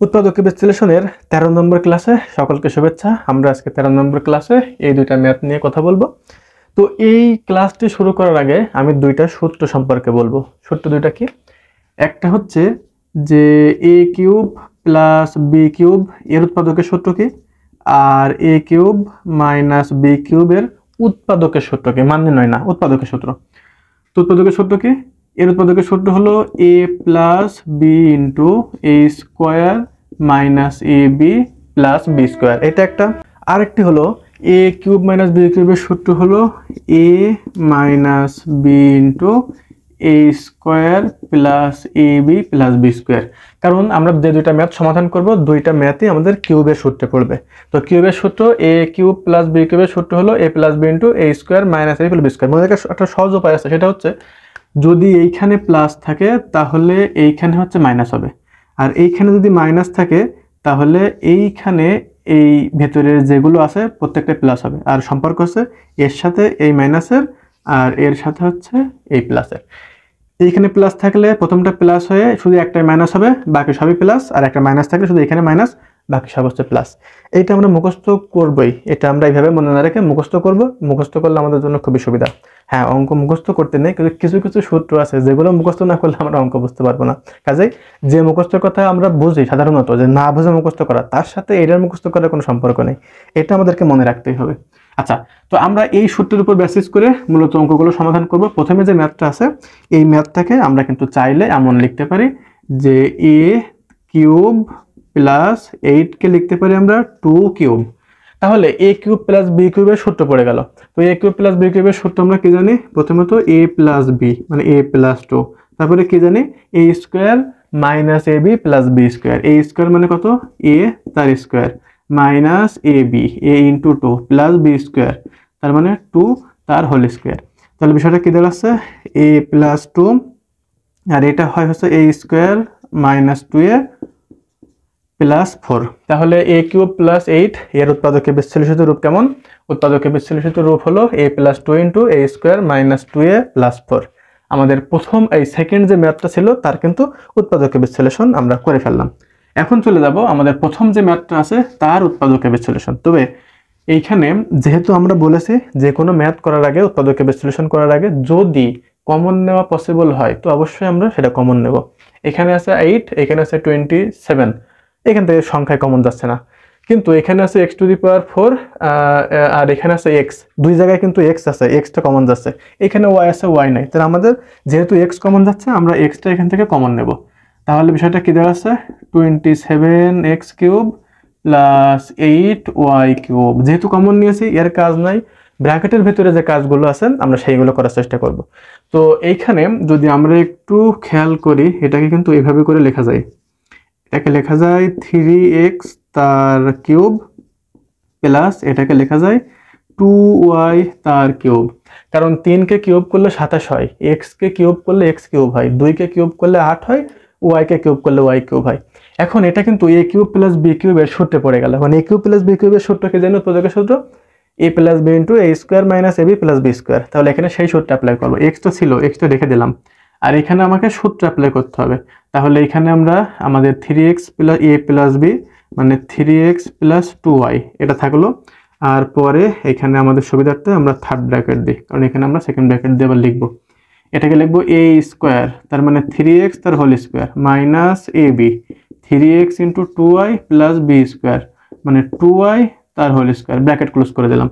উৎপাদক বিশ্লেষণের 13 নম্বর ক্লাসে সকলকে শুভেচ্ছা। আমরা আজকে 13 নম্বর ক্লাসে এই দুইটা ম্যাথ নিয়ে কথা বলবো। তো এই ক্লাসটি শুরু করার আগে আমি দুইটা সূত্র সম্পর্কে বলবো। সূত্র দুইটা কি? একটা হচ্ছে যে a cube plus b cube এর উৎপাদকের সূত্র কি, আর a কিউব মাইনাস b কিউবের উৎপাদকের সূত্র কি, মানে নয় না, উৎপাদকের সূত্র। তো উৎপাদকের সূত্র কি? এর উৎপাদকের সূত্র হলো a plus b into a square minus a b plus b square, এটা একটা। আরেকটি হলো a কিউব মাইনাস বি কিউবের সূত্র হলো a minus b into a square plus a b plus b square. কারণ আমরা যে দুইটা ম্যাথ সমাধান করব, দুইটা ম্যাথই আমাদের কিউবের সূত্রে পড়বে। তো কিউবের সূত্র a কিউব প্লাস বি কিউবের সূত্র হলো a plus b into a square minus a plus b square. মনে রাখার একটা সহজ উপায় আছে, সেটা হচ্ছে যদি এইখানে প্লাস থাকে তাহলে এইখানে হচ্ছে মাইনাস হবে, আর এইখানে যদি মাইনাস থাকে তাহলে এইখানে এই ভেতরের যেগুলো আছে প্রত্যেকটা প্লাস হবে। আর সম্পর্ক হচ্ছে এর সাথে এই মাইনাসের আর এর সাথে হচ্ছে এই প্লাসের। এইখানে প্লাস থাকলে প্রথমটা প্লাস হয়ে শুধু একটাই মাইনাস হবে, বাকি সবই প্লাস। আর একটা মাইনাস থাকলে শুধু এখানে মাইনাস, বাকি সব হচ্ছে প্লাস। এইটা আমরা মুখস্থ করবই, এটা আমরা এইভাবে মনে না রেখে মুখস্থ করব। মুখস্থ করলে আমাদের জন্য খুবই সুবিধা। হ্যাঁ, অঙ্ক মুখস্থ করতে নেই, কিন্তু কিছু কিছু সূত্র আছে যেগুলো মুখস্থ না করলে আমরা অঙ্ক বুঝতে পারবো না। কাজেই যে মুখস্থের কথা আমরা বুঝি সাধারণত, যে না বুঝে মুখস্থ করা, তার সাথে এটার মুখস্থ করার কোনো সম্পর্ক নেই। এটা আমাদেরকে মনে রাখতেই হবে। আচ্ছা, তো আমরা এই সূত্রের উপর বেসিস করে মূলত অঙ্কগুলো সমাধান করব। প্রথমে যে ম্যাথটা আছে, এই ম্যাথটাকে আমরা কিন্তু চাইলে এমন লিখতে পারি যে a কিউব প্লাস 8 কে লিখতে পারি আমরা 2 কিউব। তাহলে a কিউব প্লাস b কিউবের সূত্র পড়ে গেল। তো a কিউব প্লাস b কিউবের সূত্র আমরা কি জানি? প্রথমত a প্লাস b মানে a প্লাস 2, তারপরে কি জানি? a square minus a b plus b square. a square মানে কত? a তার square minus a b, a into 2 plus b square, তার মানে 2 তার হোল স্কোয়ার। তাহলে বিষয়টা কি দাঁড়াচ্ছে? a প্লাস 2, আর এটা হয় হচ্ছে a square minus 2a plus 4। তাহলে a কিউব প্লাস 8 এর উৎপাদকের বিশ্লেষিত রূপ কেমন? উৎপাদকের বিশ্লেষিত রূপ হলো a plus 2 into a square minus 2a plus 4। আমাদের প্রথম এই সেকেন্ড যে ম্যাথটা ছিল তার কিন্তু উৎপাদকের বিশ্লেষণ আমরা করে ফেললাম। এখন চলে যাব আমাদের প্রথম যে ম্যাথটা আছে তার উৎপাদকের বিশ্লেষণ। তবে এইখানে যেহেতু আমরা বলেছি যে কোনো ম্যাথ করার আগে, উৎপাদকের বিশ্লেষণ করার আগে যদি কমন নেওয়া পসিবল হয় তো অবশ্যই আমরা সেটা কমন নেব। এখানে আছে 8, এখানে আছে 27, এখান থেকে সংখ্যায় কমন যাচ্ছে না, কিন্তু এখানে আছে x টু দি পাওয়ার 4 আর এখানে আছে x, দুই জায়গায় কিন্তু x আছে, xটা কমন যাচ্ছে। এখানে y আছে, y নাই। তাহলে আমাদের যেহেতু x কমন যাচ্ছে, আমরা xটা এখান থেকে কমন নেব। তাহলে বিষয়টা কি দাঁড়াচ্ছে? 27x cube plus 8y cube. যেহেতু কমন নিয়েছি, এর কাজ নাই, ব্র্যাকেটের ভেতরে যে কাজগুলো আছে আমরা সেইগুলো করার চেষ্টা করব। তো এইখানে যদি আমরা একটু খেয়াল করি, এটাকে কিন্তু এইভাবে করে লেখা যায়। এটাকে লেখা যায় 3x তার কিউব প্লাস এটাকে লেখা যায় 2y তার কিউব। কারণ 3 কে কিউব করলে 27 হয়, x কে কিউব করলে x কিউব হয়, 2 কে কিউব করলে 8 হয়, y কে কিউব করলে y কিউব হয়। এখন এটা কিন্তু a কিউব প্লাস b কিউবের সূত্রে পড়ে গেল। মানে a কিউব প্লাস b কিউবের সূত্র কি জানো? উৎপাদকের সূত্র a plus b into a square minus a b plus b square. তাহলে এখানে সেই সূত্র অ্যাপ্লাই করবো। x তো ছিল, xটা রেখে দিলাম, আর এখানে আমাকে সূত্র অ্যাপ্লাই করতে হবে। তাহলে এখানে আমরা আমাদের 3x plus a plus b মানে 3x প্লাস 2y এটা থাকলো। আর পরে এখানে আমাদের সুবিধার্থে আমরা থার্ড ব্র্যাকেট দিই, কারণ এখানে আমরা সেকেন্ড ব্র্যাকেট দিয়ে আবার লিখবো। এটাকে লিখবো a স্কোয়ার, তার মানে 3x তার whole square minus a b 3x into 2y plus b square মানে 2y তার হোল স্কোয়ার, ব্র্যাকেট ক্লোজ করে দিলাম।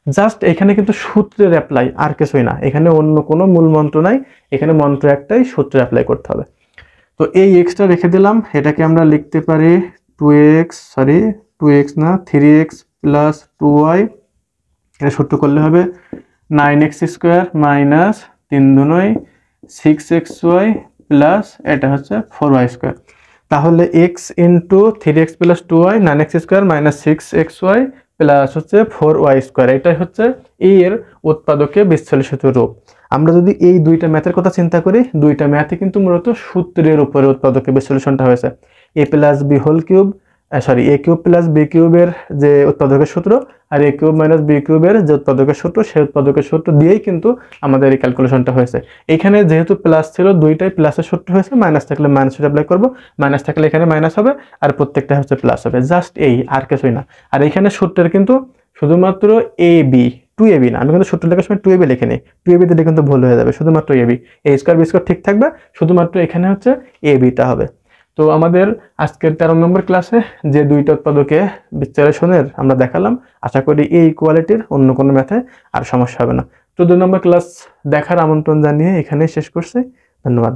জাস্ট এখানে কিন্তু সূত্রের অ্যাপ্লাই, আর কিছুই না। এখানে অন্য কোনো মূল মন্ত্র নাই, এখানে মন্ত্র একটাই, সূত্র অ্যাপ্লাই করতে হবে। তো এই এক্সটা রেখে দিলাম, এটাকে আমরা লিখতে পারি 2x না 3x প্লাস 2y। এটা সূত্র করলে হবে 9x স্কোয়ার মাইনাস 3 দুই 6xy প্লাস এটা হচ্ছে 4y স্কোয়ার। তাহলে x into 3x plus 2y 9x square minus 6xy plus হচ্ছে 4y স্কোয়ার। এটাই হচ্ছে এর উৎপাদকে বিশ্লেষিত রূপ। আমরা যদি এই দুইটা ম্যাথের কথা চিন্তা করি, দুইটা ম্যাথে কিন্তু মূলত সূত্রের উপরে উৎপাদকে বিশ্লেষণটা হয়েছে। a plus b whole cube sorry a cube plus b কিউবের যে উৎপাদকের সূত্র আর এ কিউব মাইনাস বি কিউবের যে উৎপাদকের সূত্র সেই উৎপাদকের সূত্র দিয়েই কিন্তু আমাদের এই ক্যালকুলেশনটা হয়েছে। এখানে যেহেতু প্লাস ছিল দুইটাই প্লাসের সূত্র হয়েছে, মাইনাস থাকলে মাইনাসটা অ্যাপ্লাই করবো, মাইনাস থাকলে এখানে মাইনাস হবে আর প্রত্যেকটা হচ্ছে প্লাস হবে, জাস্ট এই, আর কিছুই না। আর এখানে সূত্রের কিন্তু শুধুমাত্র A B, two A B না, আমি কিন্তু সূত্র লেখার সময় টু এ বি লিখে নিই, টু এ বি দিলে কিন্তু ভুল হয়ে যাবে, শুধুমাত্র এ বি, এ স্কোয়ার বি স্কোয়ার ঠিক থাকবে, শুধুমাত্র এখানে হচ্ছে এ বিটা হবে। তো আমাদের আজকের 13 নম্বর ক্লাসে যে দুইটা উৎপাদকে বিশ্লেষণের আমরা দেখালাম, আশা করি এই কোয়ালিটির অন্য কোনো ম্যাথে আর সমস্যা হবে না। তো 2 নম্বর ক্লাস দেখার আমন্ত্রণ জানিয়ে এখানেই শেষ করছি, ধন্যবাদ।